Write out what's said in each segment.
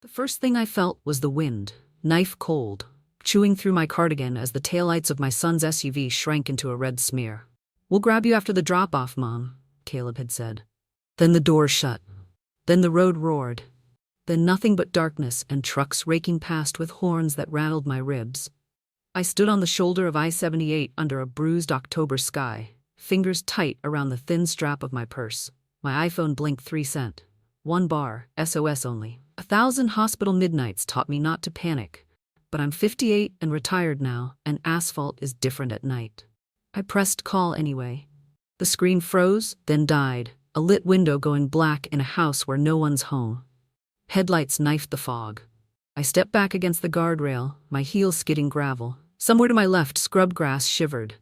The first thing I felt was the wind, knife cold, chewing through my cardigan as the taillights of my son's SUV shrank into a red smear. "We'll grab you after the drop-off, Mom," Caleb had said. Then the door shut. Then the road roared. Then nothing but darkness and trucks raking past with horns that rattled my ribs. I stood on the shoulder of I-78 under a bruised October sky, fingers tight around the thin strap of my purse. My iPhone blinked 3 cent. 1 bar, SOS only. 1,000 hospital midnights taught me not to panic. But I'm 58 and retired now, and asphalt is different at night. I pressed call anyway. The screen froze, then died, a lit window going black in a house where no one's home. Headlights knifed the fog. I stepped back against the guardrail, my heels skidding gravel. Somewhere to my left, scrub grass shivered.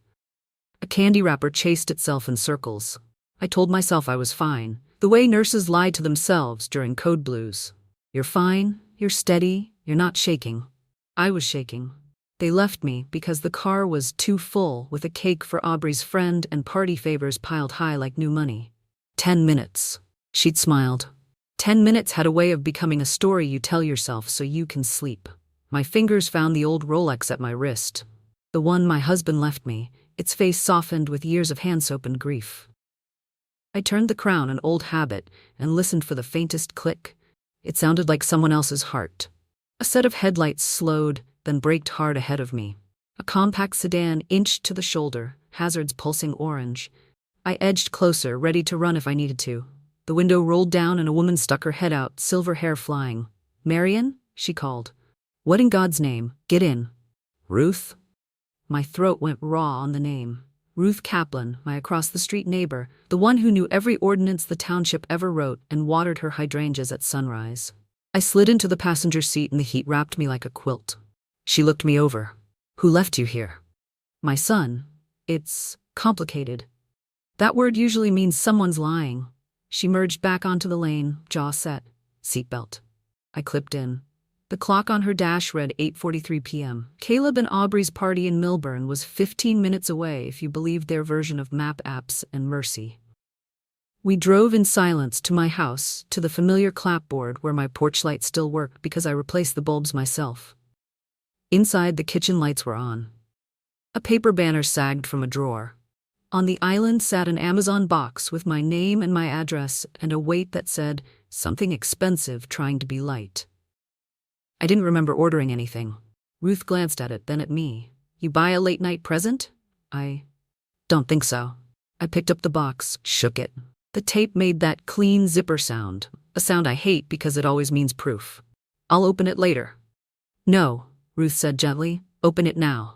A candy wrapper chased itself in circles. I told myself I was fine, the way nurses lie to themselves during code blues. "You're fine, you're steady, you're not shaking." I was shaking. They left me because the car was too full with a cake for Aubrey's friend and party favors piled high like new money. 10 minutes. She'd smiled. 10 minutes had a way of becoming a story you tell yourself so you can sleep. My fingers found the old Rolex at my wrist. The one my husband left me, its face softened with years of hand soap and grief. I turned the crown, an old habit, and listened for the faintest click. It sounded like someone else's heart. A set of headlights slowed, then braked hard ahead of me. A compact sedan inched to the shoulder, hazards pulsing orange. I edged closer, ready to run if I needed to. The window rolled down and a woman stuck her head out, silver hair flying. "Marian?" she called. "What in God's name? Get in." "Ruth?" My throat went raw on the name. Ruth Kaplan, my across-the-street neighbor, the one who knew every ordinance the township ever wrote and watered her hydrangeas at sunrise. I slid into the passenger seat and the heat wrapped me like a quilt. She looked me over. "Who left you here?" "My son. It's complicated. That word usually means someone's lying." She merged back onto the lane, jaw set. "Seatbelt." I clipped in. The clock on her dash read 8:43 p.m. Caleb and Aubrey's party in Millburn was 15 minutes away if you believed their version of map apps and mercy. We drove in silence to my house, to the familiar clapboard where my porch light still worked because I replaced the bulbs myself. Inside, the kitchen lights were on. A paper banner sagged from a drawer. On the island sat an Amazon box with my name and my address and a weight that said, "Something expensive trying to be light." I didn't remember ordering anything. Ruth glanced at it, then at me. "You buy a late-night present?" "I don't think so." I picked up the box, shook it. The tape made that clean zipper sound, a sound I hate because it always means proof. "I'll open it later." "No," Ruth said gently. "Open it now."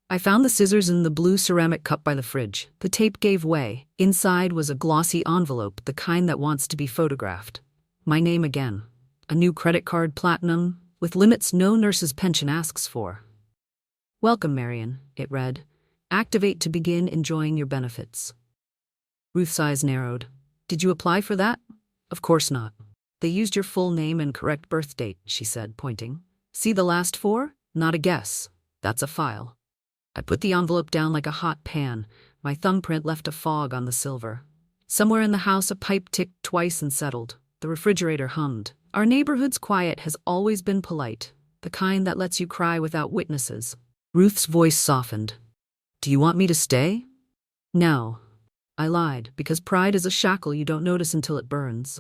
I found the scissors in the blue ceramic cup by the fridge. The tape gave way. Inside was a glossy envelope, the kind that wants to be photographed. My name again. A new credit card, platinum, with limits no nurse's pension asks for. "Welcome, Marian," it read. "Activate to begin enjoying your benefits." Ruth's eyes narrowed. "Did you apply for that?" "Of course not. They used your full name and correct birth date," she said, pointing. "See the last 4? Not a guess. That's a file." I put the envelope down like a hot pan. My thumbprint left a fog on the silver. Somewhere in the house a pipe ticked twice and settled. The refrigerator hummed. Our neighborhood's quiet has always been polite, the kind that lets you cry without witnesses. Ruth's voice softened. "Do you want me to stay?" "No." I lied, because pride is a shackle you don't notice until it burns.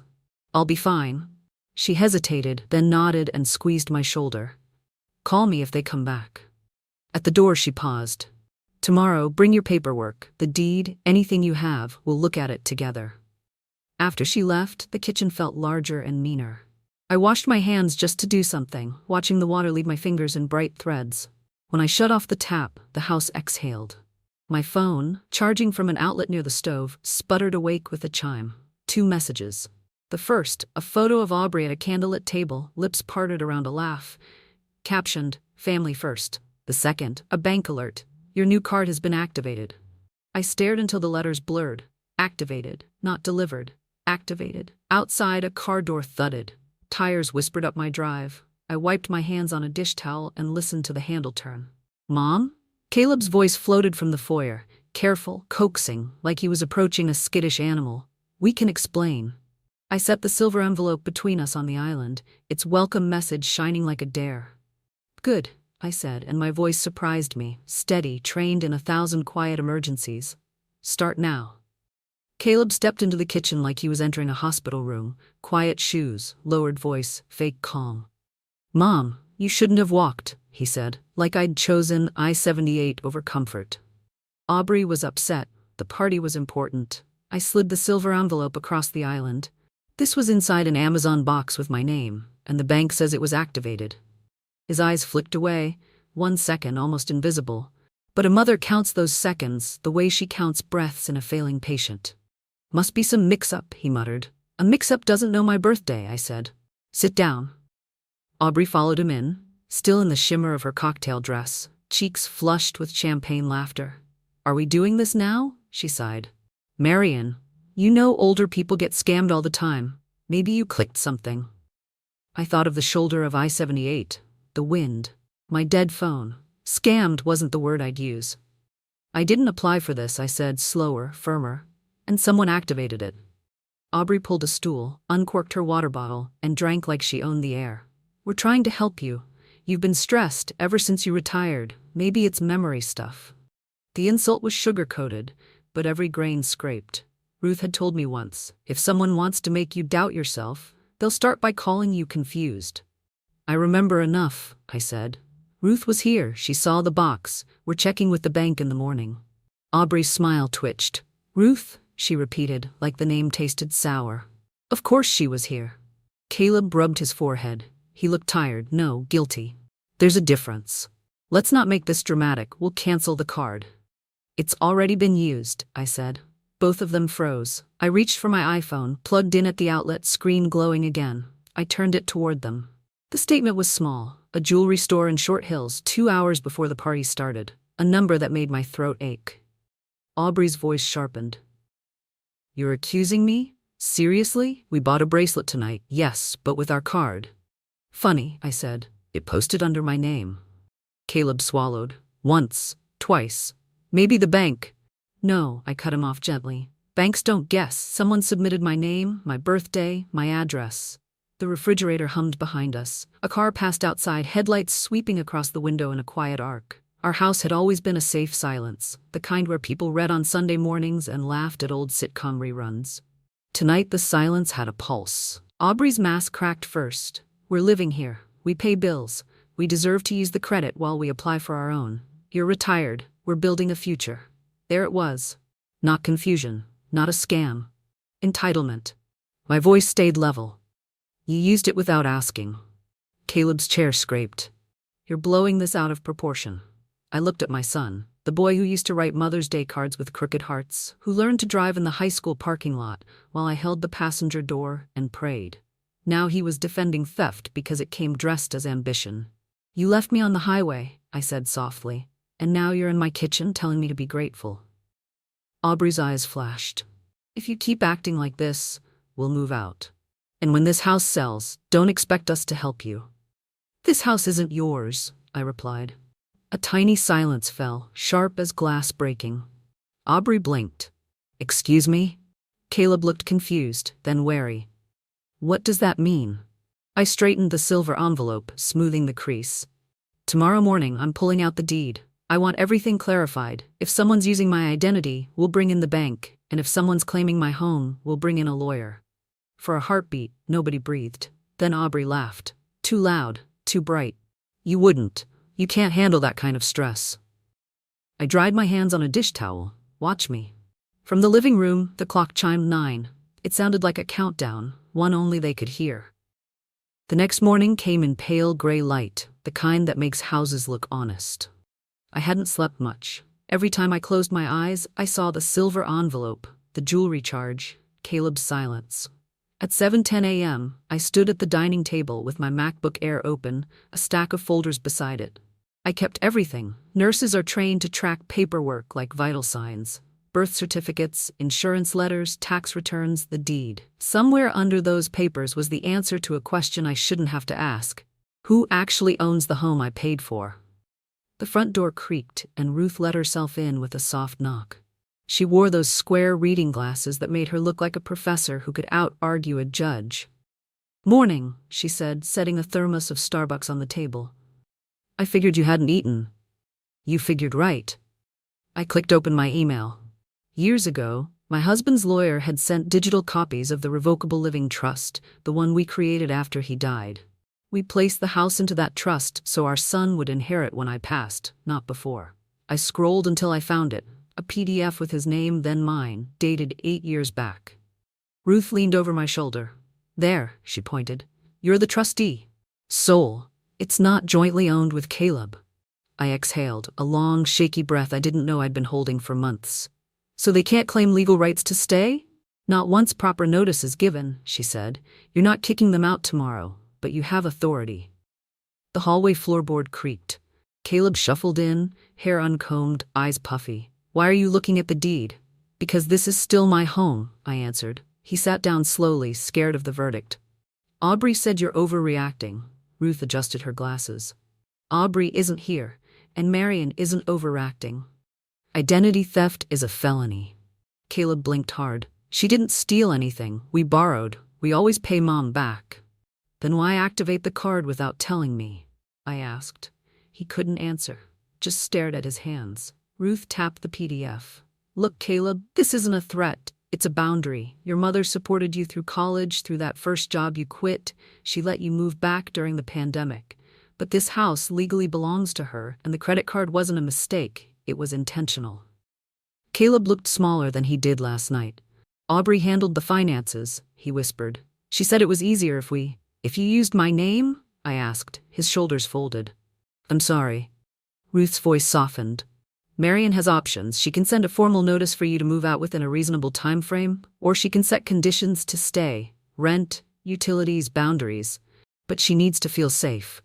"I'll be fine." She hesitated, then nodded and squeezed my shoulder. "Call me if they come back." At the door she paused. "Tomorrow, bring your paperwork, the deed, anything you have, we'll look at it together." After she left, the kitchen felt larger and meaner. I washed my hands just to do something, watching the water leave my fingers in bright threads. When I shut off the tap, the house exhaled. My phone, charging from an outlet near the stove, sputtered awake with a chime. 2 messages. The first, a photo of Aubrey at a candlelit table, lips parted around a laugh, captioned, "Family first." The second, a bank alert. "Your new card has been activated." I stared until the letters blurred. Activated, not delivered. Activated. Outside, a car door thudded. Tires whispered up my drive. I wiped my hands on a dish towel and listened to the handle turn. "Mom?" Caleb's voice floated from the foyer, careful, coaxing, like he was approaching a skittish animal. "We can explain." I set the silver envelope between us on the island, its welcome message shining like a dare. Good, I said, and my voice surprised me, steady, trained in 1,000 quiet emergencies. Start now. Caleb stepped into the kitchen like he was entering a hospital room, quiet shoes, lowered voice, fake calm. Mom, you shouldn't have walked, he said, like I'd chosen I-78 over comfort. Aubrey was upset. The party was important. I slid the silver envelope across the island. This was inside an Amazon box with my name, and the bank says it was activated. His eyes flicked away, 1 second almost invisible. But a mother counts those seconds the way she counts breaths in a failing patient. Must be some mix-up, he muttered. A mix-up doesn't know my birthday, I said. Sit down. Aubrey followed him in, still in the shimmer of her cocktail dress, cheeks flushed with champagne laughter. Are we doing this now? She sighed. Marian, you know older people get scammed all the time. Maybe you clicked something. I thought of the shoulder of I-78, the wind, my dead phone. Scammed wasn't the word I'd use. I didn't apply for this, I said, slower, firmer, and someone activated it. Aubrey pulled a stool, uncorked her water bottle, and drank like she owned the air. We're trying to help you. You've been stressed ever since you retired. Maybe it's memory stuff. The insult was sugar-coated, but every grain scraped. Ruth had told me once, if someone wants to make you doubt yourself, they'll start by calling you confused. I remember enough, I said. Ruth was here, she saw the box. We're checking with the bank in the morning. Aubrey's smile twitched. Ruth, she repeated, like the name tasted sour. Of course she was here. Caleb rubbed his forehead. He looked tired, no, guilty. There's a difference. Let's not make this dramatic, we'll cancel the card. It's already been used, I said. Both of them froze. I reached for my iPhone, plugged in at the outlet, screen glowing again. I turned it toward them. The statement was small, a jewelry store in Short Hills 2 hours before the party started, a number that made my throat ache. Aubrey's voice sharpened. You're accusing me? Seriously? We bought a bracelet tonight, yes, but with our card. Funny, I said. It posted under my name. Caleb swallowed. Once, twice. Maybe the bank. No, I cut him off gently. Banks don't guess. Someone submitted my name, my birthday, my address. The refrigerator hummed behind us. A car passed outside, headlights sweeping across the window in a quiet arc. Our house had always been a safe silence, the kind where people read on Sunday mornings and laughed at old sitcom reruns. Tonight the silence had a pulse. Aubrey's mask cracked first. We're living here. We pay bills. We deserve to use the credit while we apply for our own. You're retired. We're building a future. There it was. Not confusion. Not a scam. Entitlement. My voice stayed level. You used it without asking. Caleb's chair scraped. You're blowing this out of proportion. I looked at my son, the boy who used to write Mother's Day cards with crooked hearts, who learned to drive in the high school parking lot while I held the passenger door and prayed. Now he was defending theft because it came dressed as ambition. You left me on the highway, I said softly, and now you're in my kitchen telling me to be grateful. Aubrey's eyes flashed. If you keep acting like this, we'll move out. And when this house sells, don't expect us to help you. This house isn't yours, I replied. A tiny silence fell, sharp as glass breaking. Aubrey blinked. Excuse me? Caleb looked confused, then wary. What does that mean? I straightened the silver envelope, smoothing the crease. Tomorrow morning, I'm pulling out the deed. I want everything clarified. If someone's using my identity, we'll bring in the bank, and if someone's claiming my home, we'll bring in a lawyer. For a heartbeat, nobody breathed. Then Aubrey laughed. Too loud, too bright. You wouldn't. You can't handle that kind of stress. I dried my hands on a dish towel. Watch me. From the living room, the clock chimed 9. It sounded like a countdown, one only they could hear. The next morning came in pale gray light, the kind that makes houses look honest. I hadn't slept much. Every time I closed my eyes, I saw the silver envelope, the jewelry charge, Caleb's silence. At 7:10 a.m., I stood at the dining table with my MacBook Air open, a stack of folders beside it. I kept everything. Nurses are trained to track paperwork like vital signs. Birth certificates, insurance letters, tax returns, the deed. Somewhere under those papers was the answer to a question I shouldn't have to ask. Who actually owns the home I paid for? The front door creaked, and Ruth let herself in with a soft knock. She wore those square reading glasses that made her look like a professor who could out-argue a judge. "Morning," she said, setting a thermos of Starbucks on the table. "I figured you hadn't eaten." "You figured right." I clicked open my email. Years ago, my husband's lawyer had sent digital copies of the Revocable Living Trust, the one we created after he died. We placed the house into that trust so our son would inherit when I passed, not before. I scrolled until I found it, a PDF with his name, then mine, dated 8 years back. Ruth leaned over my shoulder. "There," she pointed. "You're the trustee." "Soul. It's not jointly owned with Caleb." I exhaled, a long, shaky breath I didn't know I'd been holding for months. "So they can't claim legal rights to stay?" "Not once proper notice is given," she said. "You're not kicking them out tomorrow, but you have authority." The hallway floorboard creaked. Caleb shuffled in, hair uncombed, eyes puffy. "Why are you looking at the deed?" "Because this is still my home," I answered. He sat down slowly, scared of the verdict. "Aubrey said you're overreacting." Ruth adjusted her glasses. "Aubrey isn't here, and Marian isn't overreacting. Identity theft is a felony." Caleb blinked hard. "She didn't steal anything. We borrowed. We always pay Mom back." "Then why activate the card without telling me?" I asked. He couldn't answer, just stared at his hands. Ruth tapped the PDF. "Look, Caleb, this isn't a threat. It's a boundary. Your mother supported you through college, through that first job you quit. She let you move back during the pandemic. But this house legally belongs to her, and the credit card wasn't a mistake. It was intentional." Caleb looked smaller than he did last night. "Aubrey handled the finances," he whispered. "She said it was easier if you used my name?" I asked, his shoulders folded. "I'm sorry." Ruth's voice softened. "Marian has options. She can send a formal notice for you to move out within a reasonable time frame, or she can set conditions to stay, rent, utilities, boundaries. But she needs to feel safe."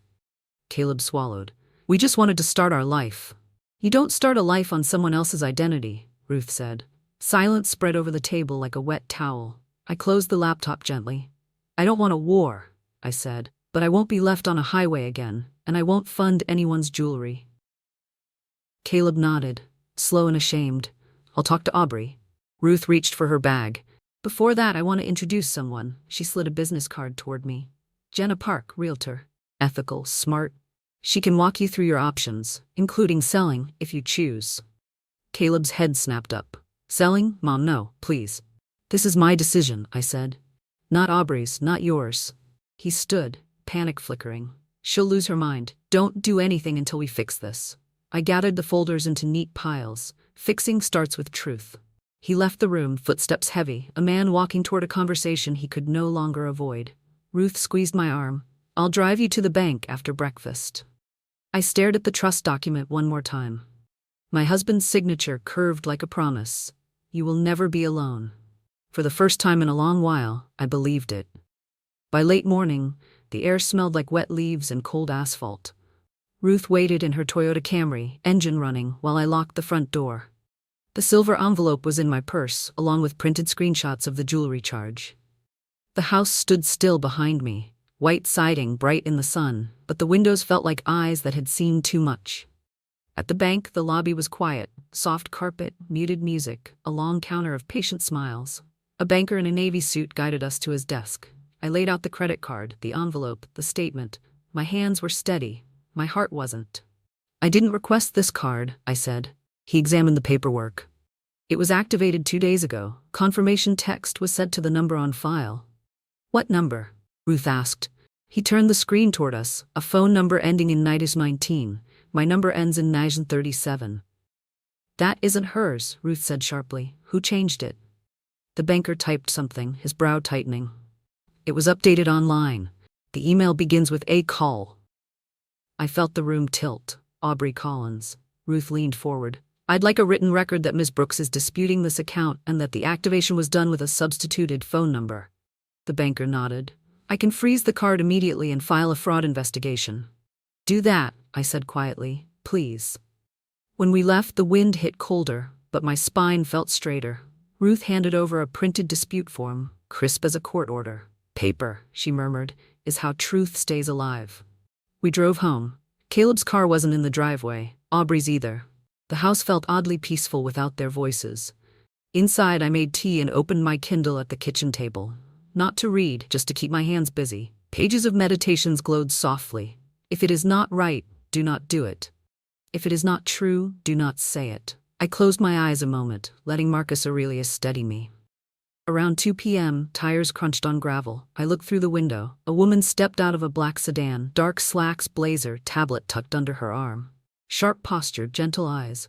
Caleb swallowed. "We just wanted to start our life." "You don't start a life on someone else's identity," Ruth said. Silence spread over the table like a wet towel. I closed the laptop gently. "I don't want a war," I said, "but I won't be left on a highway again, and I won't fund anyone's jewelry." Caleb nodded, slow and ashamed. "I'll talk to Aubrey." Ruth reached for her bag. "Before that, I want to introduce someone." She slid a business card toward me. "Jenna Park, realtor. Ethical, smart. She can walk you through your options, including selling, if you choose." Caleb's head snapped up. "Selling? Mom, no, please. This is my decision," I said. "Not Aubrey's, not yours." He stood, panic flickering. "She'll lose her mind. Don't do anything until we fix this." I gathered the folders into neat piles. Fixing starts with truth. He left the room, footsteps heavy, a man walking toward a conversation he could no longer avoid. Ruth squeezed my arm. "I'll drive you to the bank after breakfast." I stared at the trust document one more time. My husband's signature curved like a promise. "You will never be alone." For the first time in a long while, I believed it. By late morning, the air smelled like wet leaves and cold asphalt. Ruth waited in her Toyota Camry, engine running, while I locked the front door. The silver envelope was in my purse, along with printed screenshots of the jewelry charge. The house stood still behind me, white siding bright in the sun, but the windows felt like eyes that had seen too much. At the bank, the lobby was quiet, soft carpet, muted music, a long counter of patient smiles. A banker in a navy suit guided us to his desk. I laid out the credit card, the envelope, the statement. My hands were steady. My heart wasn't. "I didn't request this card," I said. He examined the paperwork. "It was activated 2 days ago. Confirmation text was sent to the number on file." "What number?" Ruth asked. He turned the screen toward us, a phone number ending in 19. My number ends in 937. "That isn't hers," Ruth said sharply. "Who changed it?" The banker typed something, his brow tightening. "It was updated online. The email begins with a call." I felt the room tilt. Aubrey Collins. Ruth leaned forward. "I'd like a written record that Ms. Brooks is disputing this account and that the activation was done with a substituted phone number." The banker nodded. "I can freeze the card immediately and file a fraud investigation." "Do that," I said quietly. "Please." When we left, the wind hit colder, but my spine felt straighter. Ruth handed over a printed dispute form, crisp as a court order. "Paper," she murmured, "is how truth stays alive." We drove home. Caleb's car wasn't in the driveway, Aubrey's either. The house felt oddly peaceful without their voices. Inside, I made tea and opened my Kindle at the kitchen table. Not to read, just to keep my hands busy. Pages of meditations glowed softly. If it is not right, do not do it. If it is not true, do not say it. I closed my eyes a moment, letting Marcus Aurelius steady me. Around 2 p.m., tires crunched on gravel. I looked through the window. A woman stepped out of a black sedan, dark slacks, blazer, tablet tucked under her arm. Sharp posture, gentle eyes.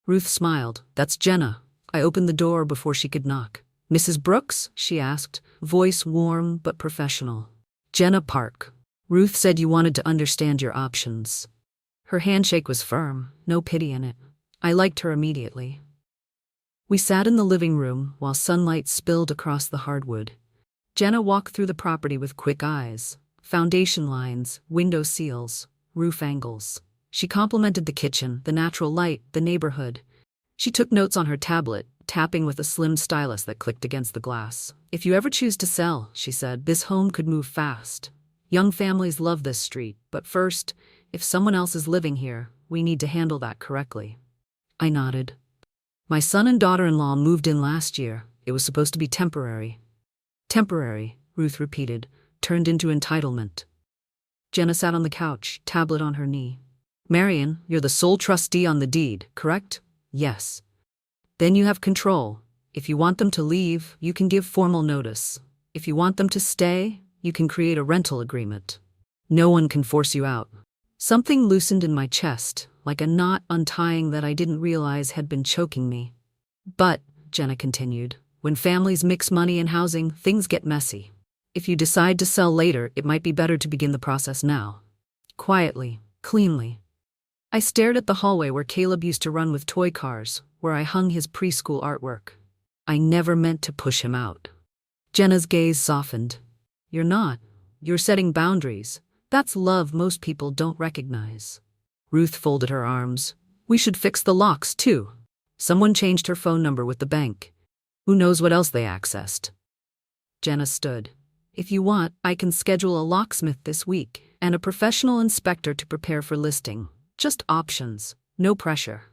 Ruth smiled. "That's Jenna." I opened the door before she could knock. "Mrs. Brooks?" she asked, voice warm but professional. "Jenna Park. Ruth said you wanted to understand your options." Her handshake was firm, no pity in it. I liked her immediately. We sat in the living room while sunlight spilled across the hardwood. Jenna walked through the property with quick eyes. Foundation lines, window seals, roof angles. She complimented the kitchen, the natural light, the neighborhood. She took notes on her tablet, tapping with a slim stylus that clicked against the glass. "If you ever choose to sell," she said, "this home could move fast. Young families love this street, but first, if someone else is living here, we need to handle that correctly." I nodded. "My son and daughter-in-law moved in last year. It was supposed to be temporary." "Temporary," Ruth repeated, turned into entitlement. Jenna sat on the couch, tablet on her knee. "Marian, you're the sole trustee on the deed, correct?" "Yes." "Then you have control. If you want them to leave, you can give formal notice. If you want them to stay, you can create a rental agreement. No one can force you out." Something loosened in my chest, like a knot untying that I didn't realize had been choking me. "But," Jenna continued, "when families mix money and housing, things get messy. If you decide to sell later, it might be better to begin the process now. Quietly, cleanly." I stared at the hallway where Caleb used to run with toy cars, where I hung his preschool artwork. I never meant to push him out. Jenna's gaze softened. "You're not. You're setting boundaries. That's love most people don't recognize." Ruth folded her arms. "We should fix the locks, too. Someone changed her phone number with the bank. Who knows what else they accessed?" Jenna stood. "If you want, I can schedule a locksmith this week, and a professional inspector to prepare for listing. Just options, no pressure."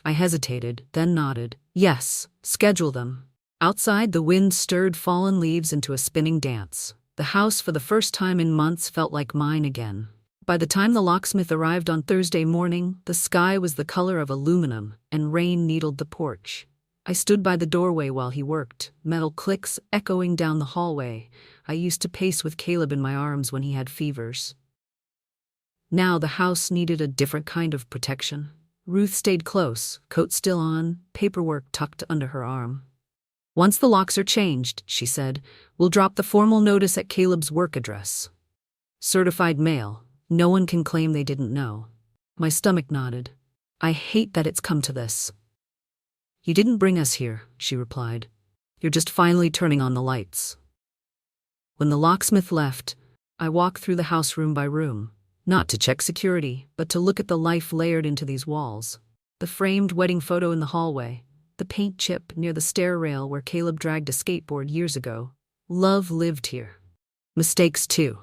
I hesitated, then nodded. "Yes, schedule them." Outside, the wind stirred fallen leaves into a spinning dance. The house, for the first time in months, felt like mine again. By the time the locksmith arrived on Thursday morning, the sky was the color of aluminum, and rain needled the porch. I stood by the doorway while he worked, metal clicks echoing down the hallway. I used to pace with Caleb in my arms when he had fevers. Now the house needed a different kind of protection. Ruth stayed close, coat still on, paperwork tucked under her arm. "Once the locks are changed," she said, "we'll drop the formal notice at Caleb's work address. Certified mail. No one can claim they didn't know." My stomach nodded. "I hate that it's come to this." "You didn't bring us here," she replied. "You're just finally turning on the lights." When the locksmith left, I walked through the house room by room, not to check security, but to look at the life layered into these walls. The framed wedding photo in the hallway, the paint chip near the stair rail where Caleb dragged a skateboard years ago. Love lived here. Mistakes too.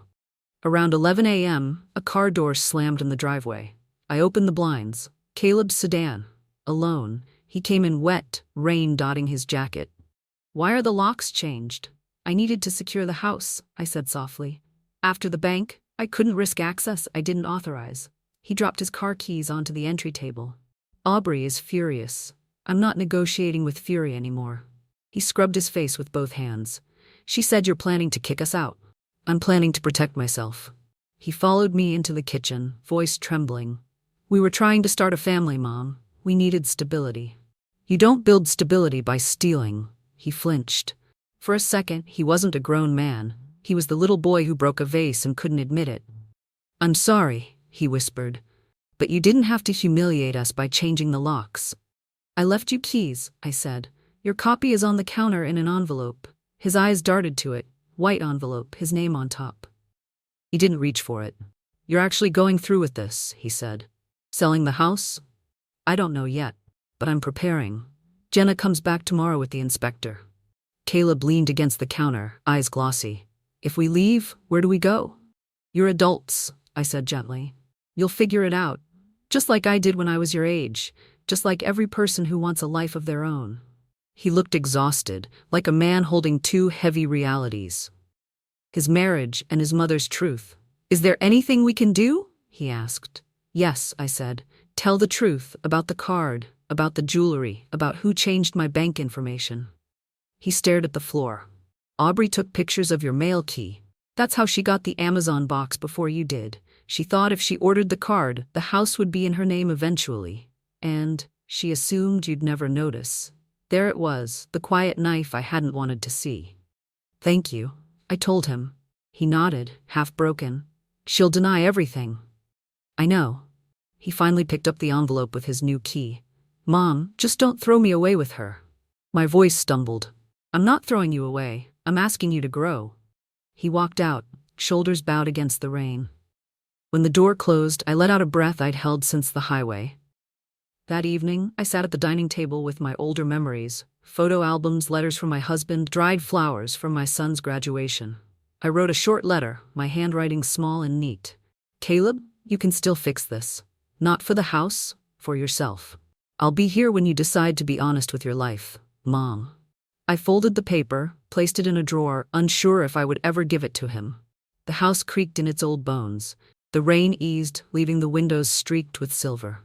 Around 11 a.m., a car door slammed in the driveway. I opened the blinds. Caleb's sedan. Alone. He came in wet, rain dotting his jacket. "Why are the locks changed?" "I needed to secure the house," I said softly. "After the bank, I couldn't risk access I didn't authorize." He dropped his car keys onto the entry table. "Aubrey is furious. I'm not negotiating with fury anymore." He scrubbed his face with both hands. "She said you're planning to kick us out." "I'm planning to protect myself." He followed me into the kitchen, voice trembling. "We were trying to start a family, Mom. We needed stability." "You don't build stability by stealing." He flinched. For a second, he wasn't a grown man. He was the little boy who broke a vase and couldn't admit it. "I'm sorry," he whispered. "But you didn't have to humiliate us by changing the locks." "I left you keys," I said. "Your copy is on the counter in an envelope." His eyes darted to it. White envelope, his name on top. He didn't reach for it. "You're actually going through with this," he said. "Selling the house?" "I don't know yet, but I'm preparing. Jenna comes back tomorrow with the inspector." Caleb leaned against the counter, eyes glossy. "If we leave, where do we go?" "You're adults," I said gently. "You'll figure it out, just like I did when I was your age, just like every person who wants a life of their own." He looked exhausted, like a man holding two heavy realities. His marriage and his mother's truth. "Is there anything we can do?" he asked. "Yes," I said. "Tell the truth about the card, about the jewelry, about who changed my bank information." He stared at the floor. "Aubrey took pictures of your mail key. That's how she got the Amazon box before you did. She thought if she ordered the card, the house would be in her name eventually. And she assumed you'd never notice. There it was, the quiet knife I hadn't wanted to see." "Thank you," I told him. He nodded, half broken. "She'll deny everything." "I know." He finally picked up the envelope with his new key. "Mom, just don't throw me away with her." My voice stumbled. "I'm not throwing you away. I'm asking you to grow." He walked out, shoulders bowed against the rain. When the door closed, I let out a breath I'd held since the highway. That evening, I sat at the dining table with my older memories, photo albums, letters from my husband, dried flowers from my son's graduation. I wrote a short letter, my handwriting small and neat. "Caleb, you can still fix this. Not for the house, for yourself. I'll be here when you decide to be honest with your life, Mom." I folded the paper, placed it in a drawer, unsure if I would ever give it to him. The house creaked in its old bones. The rain eased, leaving the windows streaked with silver.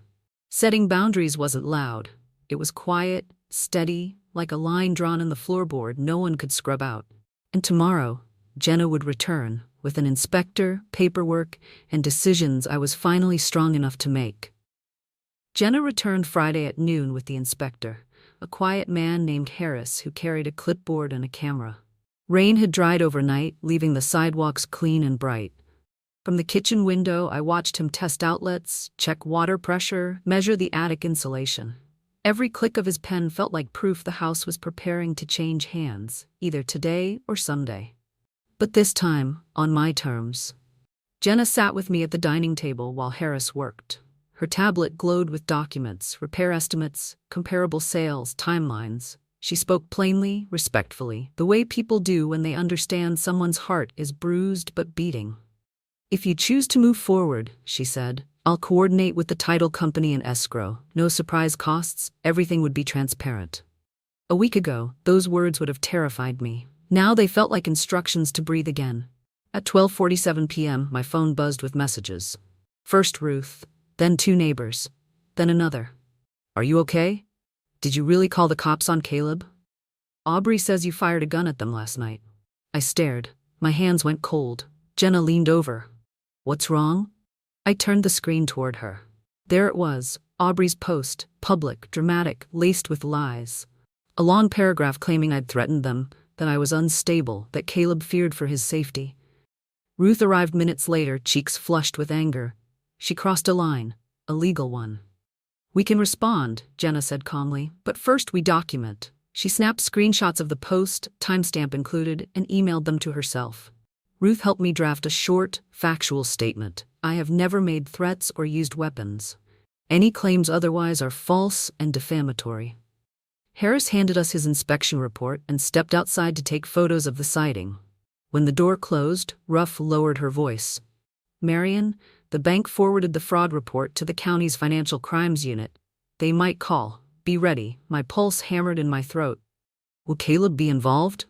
Setting boundaries wasn't loud. It was quiet, steady, like a line drawn in the floorboard no one could scrub out. And tomorrow, Jenna would return, with an inspector, paperwork, and decisions I was finally strong enough to make. Jenna returned Friday at noon with the inspector, a quiet man named Harris who carried a clipboard and a camera. Rain had dried overnight, leaving the sidewalks clean and bright. From the kitchen window, I watched him test outlets, check water pressure, measure the attic insulation. Every click of his pen felt like proof the house was preparing to change hands, either today or someday. But this time, on my terms. Jenna sat with me at the dining table while Harris worked. Her tablet glowed with documents, repair estimates, comparable sales, timelines. She spoke plainly, respectfully, the way people do when they understand someone's heart is bruised but beating. "If you choose to move forward," she said, "I'll coordinate with the title company and escrow. No surprise costs, everything would be transparent." A week ago, those words would have terrified me. Now they felt like instructions to breathe again. At 12:47 p.m., my phone buzzed with messages. First Ruth, then 2 neighbors, then another. "Are you okay? Did you really call the cops on Caleb? Aubrey says you fired a gun at them last night." I stared. My hands went cold. Jenna leaned over. "What's wrong?" I turned the screen toward her. There it was, Aubrey's post, public, dramatic, laced with lies. A long paragraph claiming I'd threatened them, that I was unstable, that Caleb feared for his safety. Ruth arrived minutes later, cheeks flushed with anger. She crossed a line, a legal one. "We can respond," Jenna said calmly, "but first we document." She snapped screenshots of the post, timestamp included, and emailed them to herself. Ruth helped me draft a short, factual statement. "I have never made threats or used weapons. Any claims otherwise are false and defamatory." Harris handed us his inspection report and stepped outside to take photos of the siding. When the door closed, Ruff lowered her voice. "Marian, the bank forwarded the fraud report to the county's financial crimes unit. They might call. Be ready." My pulse hammered in my throat. "Will Caleb be involved?"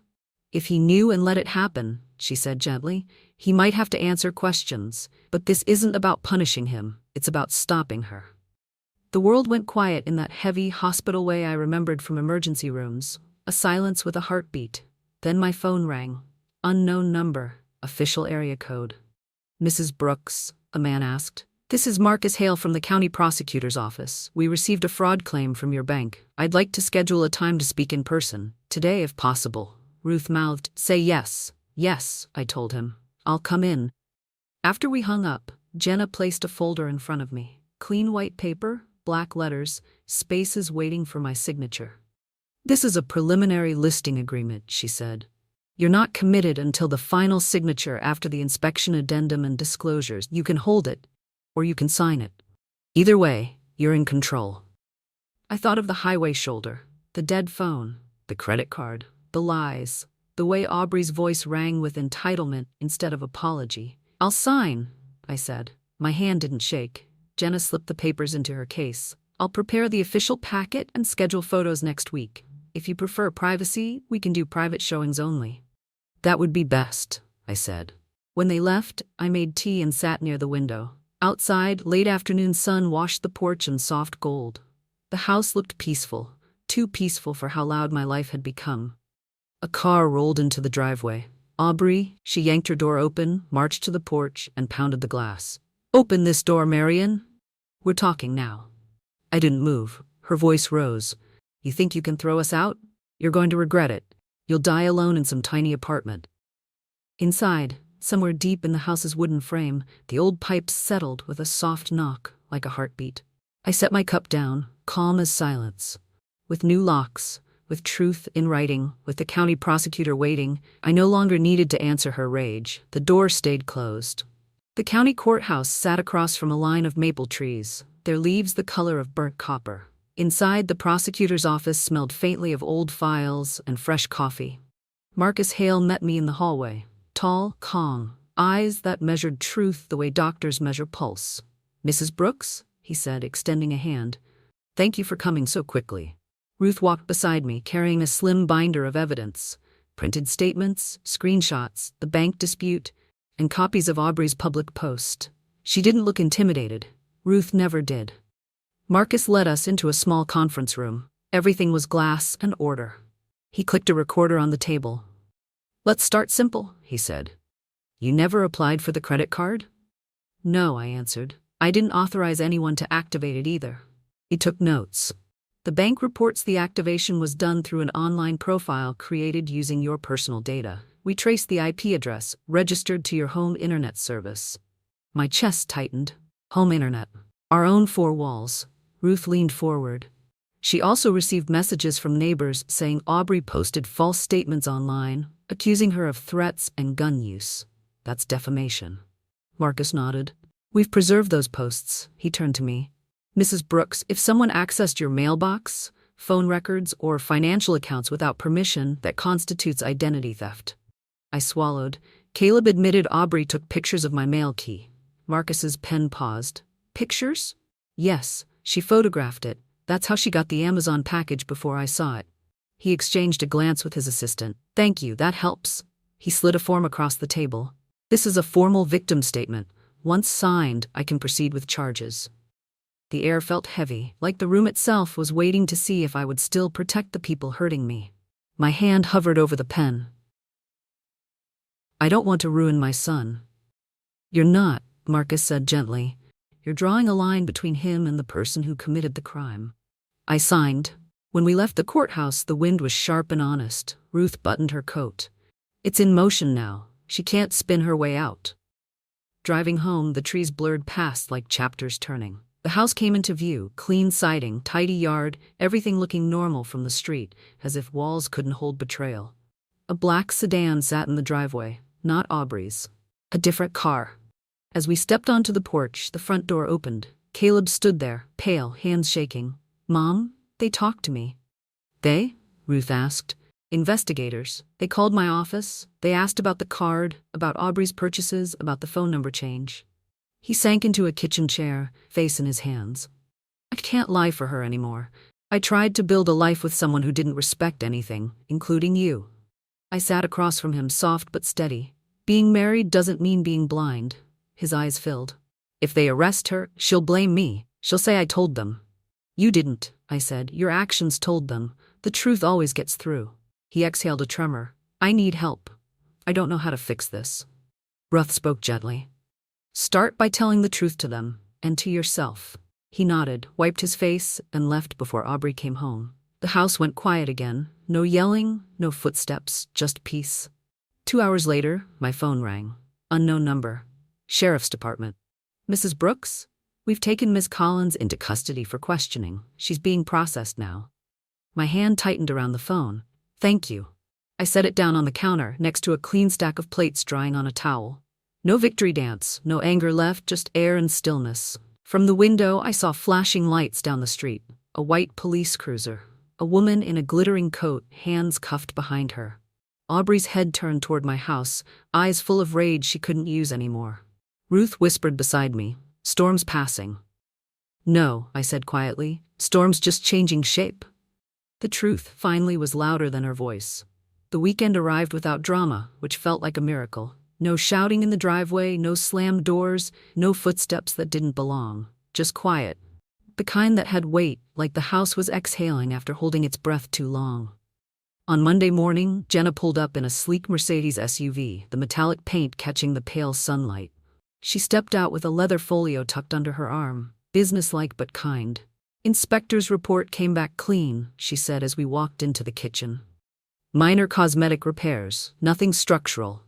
"If he knew and let it happen," she said gently, "he might have to answer questions. But this isn't about punishing him, it's about stopping her." The world went quiet in that heavy hospital way I remembered from emergency rooms, a silence with a heartbeat. Then my phone rang. Unknown number, official area code. "Mrs. Brooks," a man asked. "This is Marcus Hale from the county prosecutor's office. We received a fraud claim from your bank. I'd like to schedule a time to speak in person, today if possible." Ruth mouthed, "Say yes." "Yes," I told him. "I'll come in." After we hung up, Jenna placed a folder in front of me. Clean white paper, black letters, spaces waiting for my signature. "This is a preliminary listing agreement," she said. "You're not committed until the final signature after the inspection addendum and disclosures. You can hold it, or you can sign it. Either way, you're in control." I thought of the highway shoulder, the dead phone, the credit card, the lies, the way Aubrey's voice rang with entitlement instead of apology. "I'll sign," I said. My hand didn't shake. Jenna slipped the papers into her case. "I'll prepare the official packet and schedule photos next week." if you prefer privacy, we can do private showings only." "That would be best," I said. When they left, I made tea and sat near the window. Outside, late afternoon sun washed the porch in soft gold. The house looked peaceful, too peaceful for how loud my life had become. A car rolled into the driveway. Aubrey, she yanked her door open, marched to the porch, and pounded the glass. "Open this door, Marian. We're talking now." I didn't move. Her voice rose. "You think you can throw us out? You're going to regret it. You'll die alone in some tiny apartment." Inside, somewhere deep in the house's wooden frame, the old pipes settled with a soft knock, like a heartbeat. I set my cup down, calm as silence. With new locks, with truth in writing, with the county prosecutor waiting, I no longer needed to answer her rage. The door stayed closed. The county courthouse sat across from a line of maple trees, their leaves the color of burnt copper. Inside, the prosecutor's office smelled faintly of old files and fresh coffee. Marcus Hale met me in the hallway. Tall, calm, eyes that measured truth the way doctors measure pulse. "Mrs. Brooks?" he said, extending a hand. "Thank you for coming so quickly." Ruth walked beside me, carrying a slim binder of evidence. Printed statements, screenshots, the bank dispute, and copies of Aubrey's public post. She didn't look intimidated. Ruth never did. Marcus led us into a small conference room. Everything was glass and order. He clicked a recorder on the table. "Let's start simple," he said. "You never applied for the credit card?" "No," I answered. "I didn't authorize anyone to activate it either." He took notes. "The bank reports the activation was done through an online profile created using your personal data. We traced the IP address, registered to your home internet service." My chest tightened. Home internet. Our own four walls. Ruth leaned forward. She also received messages from neighbors saying Aubrey posted false statements online, accusing her of threats and gun use. "That's defamation." Marcus nodded. "We've preserved those posts." He turned to me. "Mrs. Brooks, if someone accessed your mailbox, phone records, or financial accounts without permission, that constitutes identity theft." I swallowed. "Caleb admitted Aubrey took pictures of my mail key." Marcus's pen paused. "Pictures?" "Yes, she photographed it. That's how she got the Amazon package before I saw it." He exchanged a glance with his assistant. "Thank you, that helps." He slid a form across the table. "This is a formal victim statement. Once signed, I can proceed with charges." The air felt heavy, like the room itself was waiting to see if I would still protect the people hurting me. My hand hovered over the pen. "I don't want to ruin my son." "You're not," Marcus said gently. "You're drawing a line between him and the person who committed the crime." I signed. When we left the courthouse, the wind was sharp and honest. Ruth buttoned her coat. "It's in motion now. She can't spin her way out." Driving home, the trees blurred past like chapters turning. The house came into view, clean siding, tidy yard, everything looking normal from the street, as if walls couldn't hold betrayal. A black sedan sat in the driveway, not Aubrey's. A different car. As we stepped onto the porch, the front door opened. Caleb stood there, pale, hands shaking. "Mom, they talked to me." "They?" Ruth asked. "Investigators. They called my office. They asked about the card, about Aubrey's purchases, about the phone number change." He sank into a kitchen chair, face in his hands. "I can't lie for her anymore. I tried to build a life with someone who didn't respect anything, including you." I sat across from him, soft but steady. "Being married doesn't mean being blind." His eyes filled. "If they arrest her, she'll blame me. She'll say I told them." "You didn't," I said. "Your actions told them. The truth always gets through." He exhaled a tremor. "I need help. I don't know how to fix this." Ruth spoke gently. "Start by telling the truth to them, and to yourself." He nodded, wiped his face, and left before Aubrey came home. The house went quiet again. No yelling, no footsteps, just peace. 2 hours later, my phone rang. Unknown number. Sheriff's Department. "Mrs. Brooks? We've taken Miss Collins into custody for questioning. She's being processed now." My hand tightened around the phone. "Thank you." I set it down on the counter, next to a clean stack of plates drying on a towel. No victory dance, no anger left, just air and stillness. From the window, I saw flashing lights down the street. A white police cruiser. A woman in a glittering coat, hands cuffed behind her. Aubrey's head turned toward my house, eyes full of rage she couldn't use anymore. Ruth whispered beside me, "Storm's passing." "No," I said quietly. "Storm's just changing shape." The truth, finally, was louder than her voice. The weekend arrived without drama, which felt like a miracle. No shouting in the driveway, no slammed doors, no footsteps that didn't belong. Just quiet. The kind that had weight, like the house was exhaling after holding its breath too long. On Monday morning, Jenna pulled up in a sleek Mercedes SUV, the metallic paint catching the pale sunlight. She stepped out with a leather folio tucked under her arm, businesslike but kind. "Inspector's report came back clean," she said as we walked into the kitchen. "Minor cosmetic repairs, nothing structural.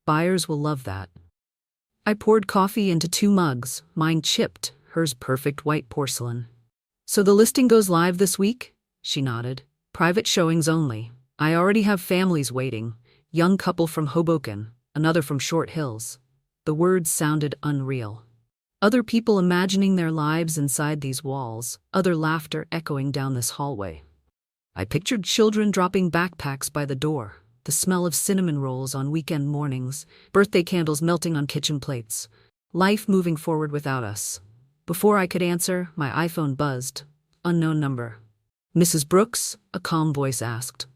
Buyers will love that." I poured coffee into 2 mugs, mine chipped, hers perfect white porcelain. "So the listing goes live this week?" She nodded. "Private showings only. I already have families waiting. Young couple from Hoboken, another from Short Hills." The words sounded unreal. Other people imagining their lives inside these walls, other laughter echoing down this hallway. I pictured children dropping backpacks by the door, the smell of cinnamon rolls on weekend mornings, birthday candles melting on kitchen plates. Life moving forward without us. Before I could answer, my iPhone buzzed. Unknown number. "Mrs. Brooks?" a calm voice asked.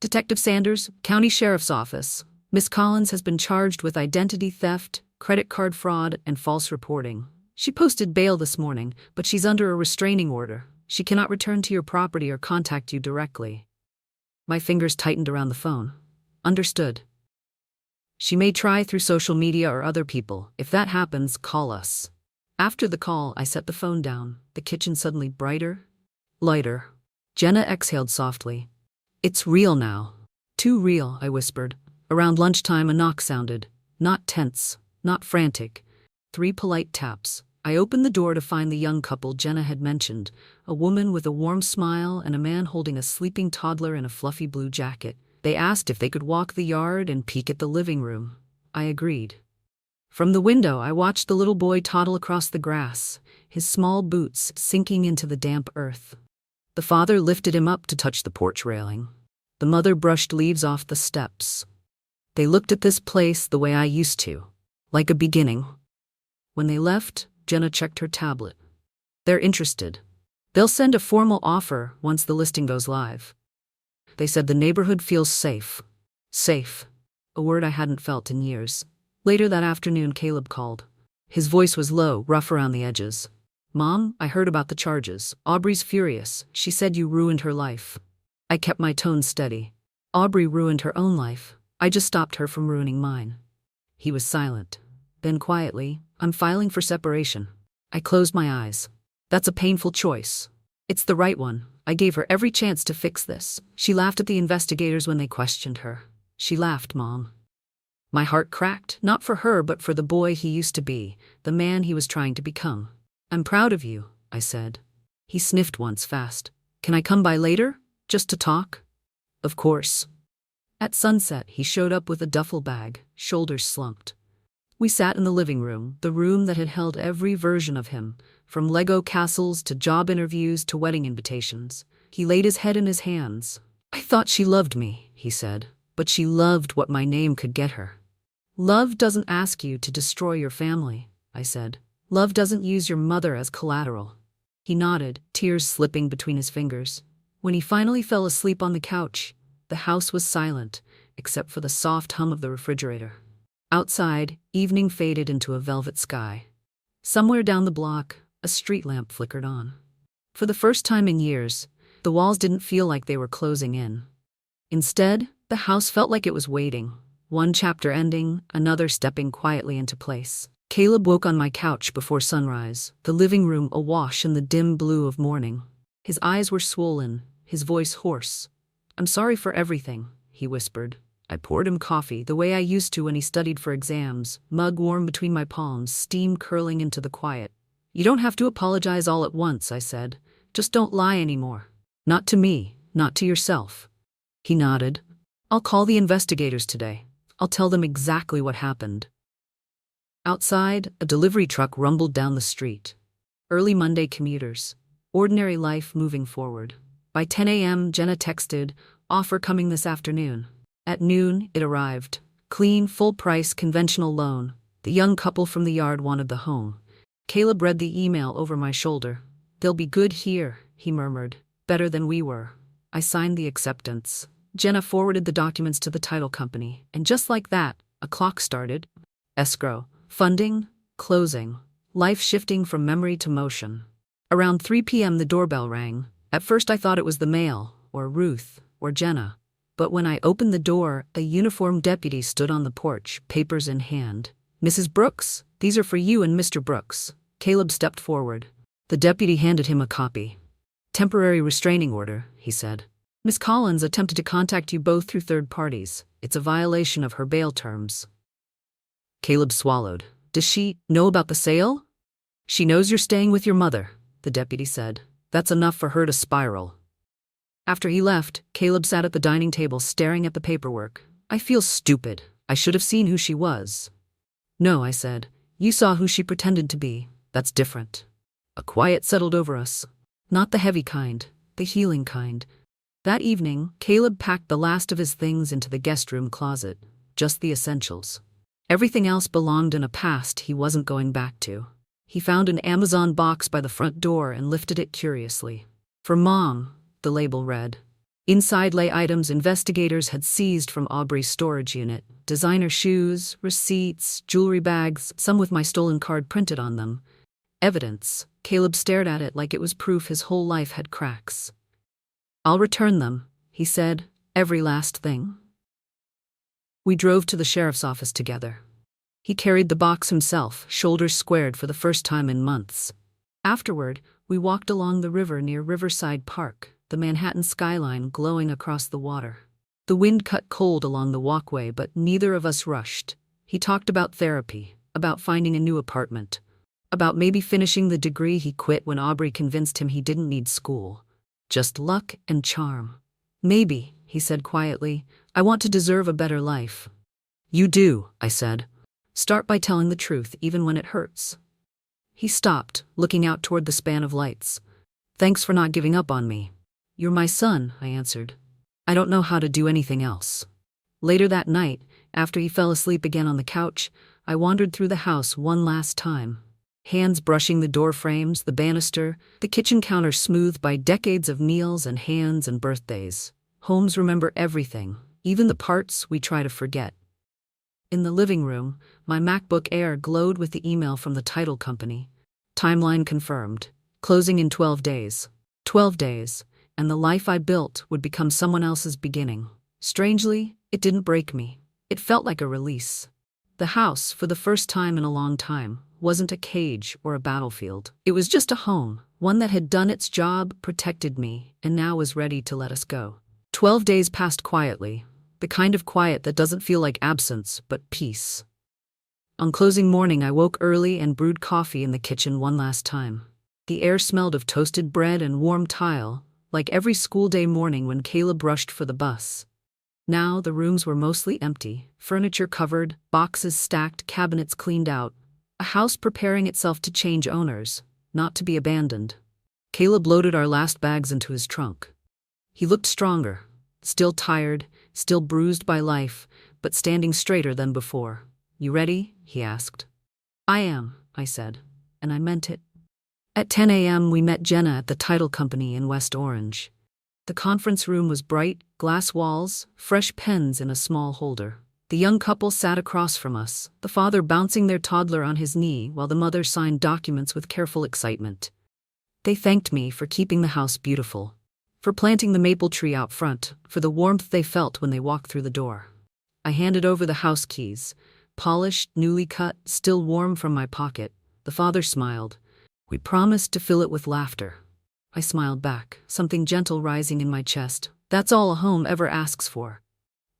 "Detective Sanders, County Sheriff's Office. Miss Collins has been charged with identity theft, credit card fraud, and false reporting. She posted bail this morning, but she's under a restraining order. She cannot return to your property or contact you directly." My fingers tightened around the phone. "Understood. She may try through social media or other people. If that happens, call us." After the call, I set the phone down, the kitchen suddenly brighter, lighter. Jenna exhaled softly. "It's real now." "Too real," I whispered. Around lunchtime, a knock sounded. Not tense, not frantic. 3 polite taps. I opened the door to find the young couple Jenna had mentioned, a woman with a warm smile and a man holding a sleeping toddler in a fluffy blue jacket. They asked if they could walk the yard and peek at the living room. I agreed. From the window, I watched the little boy toddle across the grass, his small boots sinking into the damp earth. The father lifted him up to touch the porch railing. The mother brushed leaves off the steps. They looked at this place the way I used to, like a beginning. When they left, Jenna checked her tablet. "They're interested. They'll send a formal offer once the listing goes live." They said the neighborhood feels safe. Safe. A word I hadn't felt in years. Later that afternoon, Caleb called. His voice was low, rough around the edges. "Mom, I heard about the charges. Aubrey's furious. She said you ruined her life." I kept my tone steady. "Aubrey ruined her own life. I just stopped her from ruining mine." He was silent. Then quietly, "I'm filing for separation." I closed my eyes. "That's a painful choice." "It's the right one. I gave her every chance to fix this." She laughed at the investigators when they questioned her. She laughed, Mom. My heart cracked, not for her but for the boy he used to be, the man he was trying to become. "I'm proud of you," I said. He sniffed once fast. "Can I come by later? Just to talk?" "Of course." At sunset, he showed up with a duffel bag, shoulders slumped. We sat in the living room, the room that had held every version of him, from Lego castles to job interviews to wedding invitations. He laid his head in his hands. "I thought she loved me," he said, "but she loved what my name could get her." "Love doesn't ask you to destroy your family," I said. "Love doesn't use your mother as collateral." He nodded, tears slipping between his fingers. When he finally fell asleep on the couch, the house was silent, except for the soft hum of the refrigerator. Outside, evening faded into a velvet sky. Somewhere down the block, a street lamp flickered on. For the first time in years, the walls didn't feel like they were closing in. Instead, the house felt like it was waiting, one chapter ending, another stepping quietly into place. Caleb woke on my couch before sunrise, the living room awash in the dim blue of morning. His eyes were swollen, his voice hoarse. "I'm sorry for everything," he whispered. I poured him coffee the way I used to when he studied for exams, mug warm between my palms, steam curling into the quiet. "You don't have to apologize all at once," I said. "Just don't lie anymore. Not to me, not to yourself." He nodded. "I'll call the investigators today. I'll tell them exactly what happened." Outside, a delivery truck rumbled down the street. Early Monday commuters. Ordinary life moving forward. By 10 a.m., Jenna texted, "Offer coming this afternoon." At noon, it arrived. Clean, full-price, conventional loan. The young couple from the yard wanted the home. Caleb read the email over my shoulder. "They'll be good here," he murmured. "Better than we were." I signed the acceptance. Jenna forwarded the documents to the title company, and just like that, a clock started. Escrow, funding, closing, life shifting from memory to motion. Around 3 p.m. the doorbell rang. At first I thought it was the mail, or Ruth, or Jenna. But when I opened the door, a uniformed deputy stood on the porch, papers in hand. "Mrs. Brooks, these are for you and Mr. Brooks." Caleb stepped forward. The deputy handed him a copy. "Temporary restraining order," he said. "Miss Collins attempted to contact you both through third parties. It's a violation of her bail terms." Caleb swallowed. "Does she know about the sale?" "She knows you're staying with your mother," the deputy said. "That's enough for her to spiral." After he left, Caleb sat at the dining table staring at the paperwork. "I feel stupid. I should have seen who she was." "No," I said. "You saw who she pretended to be. That's different." A quiet settled over us. Not the heavy kind, the healing kind. That evening, Caleb packed the last of his things into the guest room closet, just the essentials. Everything else belonged in a past he wasn't going back to. He found an Amazon box by the front door and lifted it curiously. "For Mom," the label read. Inside lay items investigators had seized from Aubrey's storage unit. Designer shoes, receipts, jewelry bags, some with my stolen card printed on them. Evidence. Caleb stared at it like it was proof his whole life had cracks. "I'll return them," he said. "Every last thing." We drove to the sheriff's office together. He carried the box himself, shoulders squared for the first time in months. Afterward, we walked along the river near Riverside Park, the Manhattan skyline glowing across the water. The wind cut cold along the walkway, but neither of us rushed. He talked about therapy, about finding a new apartment, about maybe finishing the degree he quit when Aubrey convinced him he didn't need school. Just luck and charm. "Maybe," he said quietly, "I want to deserve a better life." "You do," I said. "Start by telling the truth, even when it hurts." He stopped, looking out toward the span of lights. "Thanks for not giving up on me." "You're my son," I answered. "I don't know how to do anything else." Later that night, after he fell asleep again on the couch, I wandered through the house one last time. Hands brushing the door frames, the banister, the kitchen counter smoothed by decades of meals and hands and birthdays. Homes remember everything, even the parts we try to forget. In the living room, my MacBook Air glowed with the email from the title company. Timeline confirmed. Closing in 12 days. 12 days, and the life I built would become someone else's beginning. Strangely, it didn't break me. It felt like a release. The house, for the first time in a long time, wasn't a cage or a battlefield. It was just a home, one that had done its job, protected me, and now was ready to let us go. 12 days passed quietly, the kind of quiet that doesn't feel like absence, but peace. On closing morning, I woke early and brewed coffee in the kitchen one last time. The air smelled of toasted bread and warm tile, like every school day morning when Caleb rushed for the bus. Now the rooms were mostly empty, furniture covered, boxes stacked, cabinets cleaned out. A house preparing itself to change owners, not to be abandoned. Caleb loaded our last bags into his trunk. He looked stronger, still tired, still bruised by life, but standing straighter than before. "You ready?" he asked. "I am," I said, and I meant it. At 10 a.m. we met Jenna at the title company in West Orange. The conference room was bright, glass walls, fresh pens in a small holder. The young couple sat across from us, the father bouncing their toddler on his knee while the mother signed documents with careful excitement. They thanked me for keeping the house beautiful, for planting the maple tree out front, for the warmth they felt when they walked through the door. I handed over the house keys, polished, newly cut, still warm from my pocket. The father smiled. "We promised to fill it with laughter." I smiled back, something gentle rising in my chest. That's all a home ever asks for.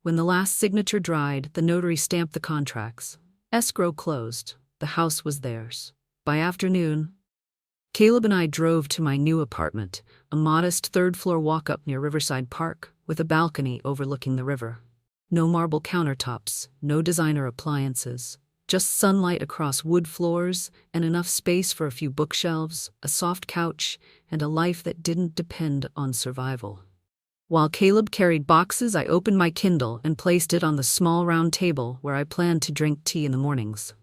When the last signature dried, the notary stamped the contracts. Escrow closed. The house was theirs. By afternoon, Caleb and I drove to my new apartment, a modest third-floor walk-up near Riverside Park, with a balcony overlooking the river. No marble countertops, no designer appliances, just sunlight across wood floors and enough space for a few bookshelves, a soft couch, and a life that didn't depend on survival. While Caleb carried boxes, I opened my Kindle and placed it on the small round table where I planned to drink tea in the mornings.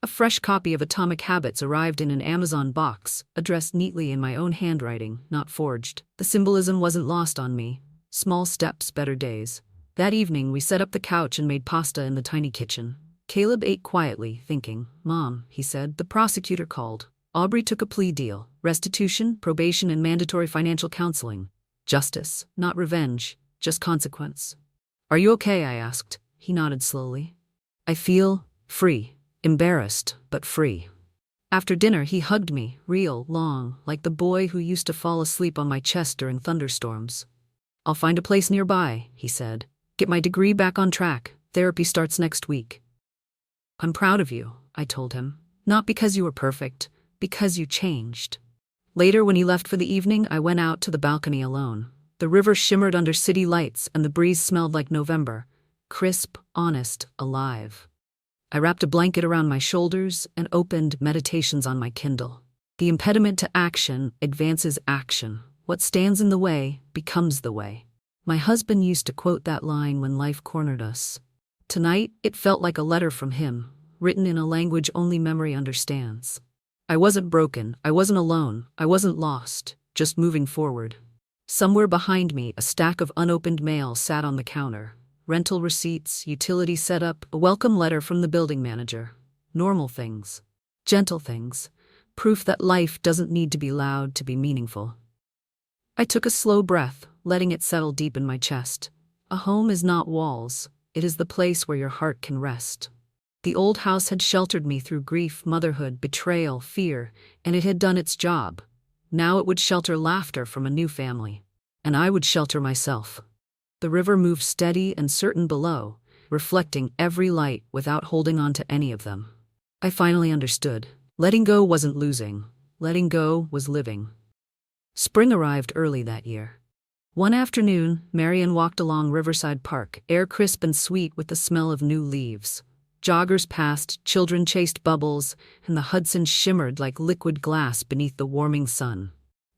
A fresh copy of Atomic Habits arrived in an Amazon box, addressed neatly in my own handwriting, not forged. The symbolism wasn't lost on me. Small steps, better days. That evening, we set up the couch and made pasta in the tiny kitchen. Caleb ate quietly, thinking. "Mom," he said, "the prosecutor called. Aubrey took a plea deal. Restitution, probation, and mandatory financial counseling. Justice, not revenge, just consequence." "Are you okay?" I asked. He nodded slowly. "I feel free. Embarrassed, but free." After dinner, he hugged me, real, long, like the boy who used to fall asleep on my chest during thunderstorms. "I'll find a place nearby," he said. "Get my degree back on track. Therapy starts next week." "I'm proud of you," I told him. "Not because you were perfect, because you changed." Later, when he left for the evening, I went out to the balcony alone. The river shimmered under city lights and the breeze smelled like November. Crisp, honest, alive. I wrapped a blanket around my shoulders and opened Meditations on my Kindle. The impediment to action advances action. What stands in the way becomes the way. My husband used to quote that line when life cornered us. Tonight, it felt like a letter from him, written in a language only memory understands. I wasn't broken, I wasn't alone, I wasn't lost, just moving forward. Somewhere behind me, a stack of unopened mail sat on the counter. Rental receipts, utility setup, a welcome letter from the building manager. Normal things. Gentle things. Proof that life doesn't need to be loud to be meaningful. I took a slow breath, letting it settle deep in my chest. A home is not walls. It is the place where your heart can rest. The old house had sheltered me through grief, motherhood, betrayal, fear, and it had done its job. Now it would shelter laughter from a new family. And I would shelter myself. The river moved steady and certain below, reflecting every light without holding on to any of them. I finally understood. Letting go wasn't losing. Letting go was living. Spring arrived early that year. One afternoon, Marian walked along Riverside Park, air crisp and sweet with the smell of new leaves. Joggers passed, children chased bubbles, and the Hudson shimmered like liquid glass beneath the warming sun.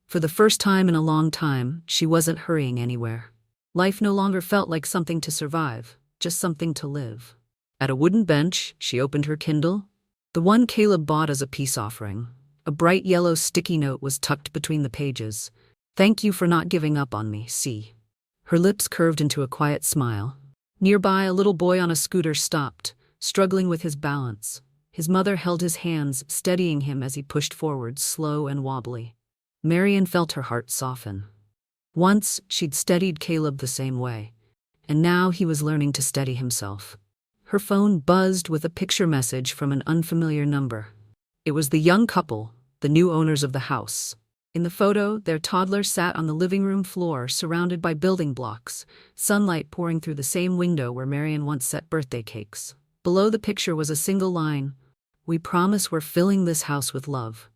For the first time in a long time, she wasn't hurrying anywhere. Life no longer felt like something to survive, just something to live. At a wooden bench, she opened her Kindle. The one Caleb bought as a peace offering. A bright yellow sticky note was tucked between the pages. "Thank you for not giving up on me, C." Her lips curved into a quiet smile. Nearby, a little boy on a scooter stopped, struggling with his balance. His mother held his hands, steadying him as he pushed forward, slow and wobbly. Marian felt her heart soften. Once, she'd steadied Caleb the same way, and now he was learning to steady himself. Her phone buzzed with a picture message from an unfamiliar number. It was the young couple, the new owners of the house. In the photo, their toddler sat on the living room floor, surrounded by building blocks, sunlight pouring through the same window where Marian once set birthday cakes. Below the picture was a single line, "We promise we're filling this house with love."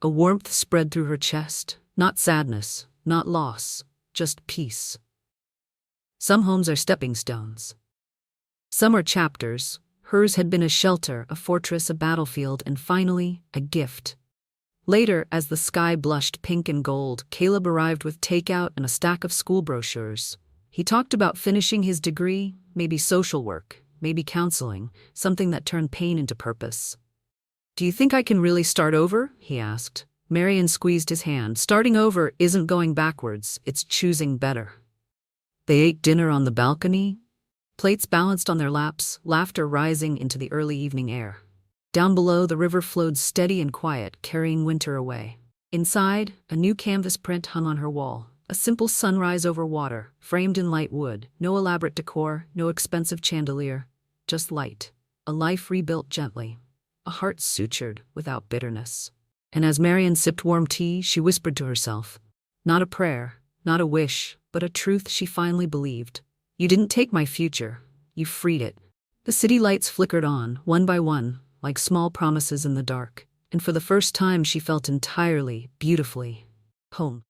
A warmth spread through her chest, not sadness, not loss, just peace. Some homes are stepping stones. Some are chapters. Hers had been a shelter, a fortress, a battlefield, and finally, a gift. Later, as the sky blushed pink and gold, Caleb arrived with takeout and a stack of school brochures. He talked about finishing his degree, maybe social work, maybe counseling, something that turned pain into purpose. "Do you think I can really start over?" he asked. Marian squeezed his hand. "Starting over isn't going backwards, it's choosing better." They ate dinner on the balcony, plates balanced on their laps, laughter rising into the early evening air. Down below, the river flowed steady and quiet, carrying winter away. Inside, a new canvas print hung on her wall, a simple sunrise over water, framed in light wood, no elaborate decor, no expensive chandelier, just light, a life rebuilt gently, a heart sutured without bitterness. And as Marian sipped warm tea, she whispered to herself, not a prayer, not a wish, but a truth she finally believed. "You didn't take my future, you freed it." The city lights flickered on, one by one, like small promises in the dark, and for the first time she felt entirely, beautifully home.